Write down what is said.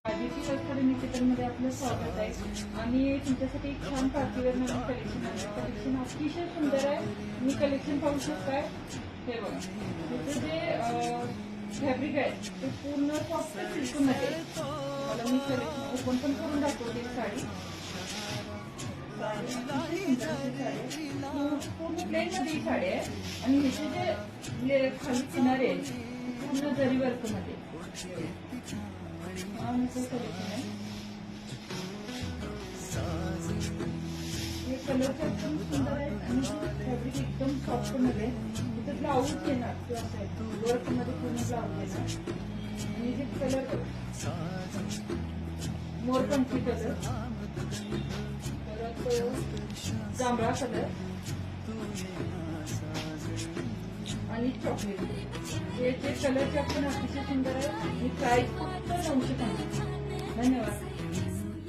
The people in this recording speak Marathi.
आदिती वस्त्र निकेतनमध्ये आपलं स्वागत आहे आणि तुमच्यासाठी एक छान पार्टीवेअर नवीन कलेक्शन आहे. कलेक्शन अतिशय सुंदर आहे. मी कलेक्शन पाहू शकताय. हे बघा, त्याचं जे फॅब्रिक आहे ते पूर्ण सॉफ्ट सिल्कमध्ये. मला मी कलेक्शन ओपन पण करून दाखवते. साडी पूर्ण प्लेन मध्ये साडी आहे आणि ह्याचे जे खाली किनारे आहेत पूर्ण जरी वर्क मध्ये. हे कलर एकदम सुंदर आहे आणि फॅब्रिक एकदम सॉफ्ट मध्ये. तिथे ब्लाऊज येणार वर्क मध्ये पूर्ण ब्लाऊज येणार आणि जे कलर मोरपंखी कलर, परत जांभळा कलर आणि चॉकलेट, हे जे कलरचे आपण अतिशय सुंदर आहे. ही प्राइस फक्त 950. धन्यवाद.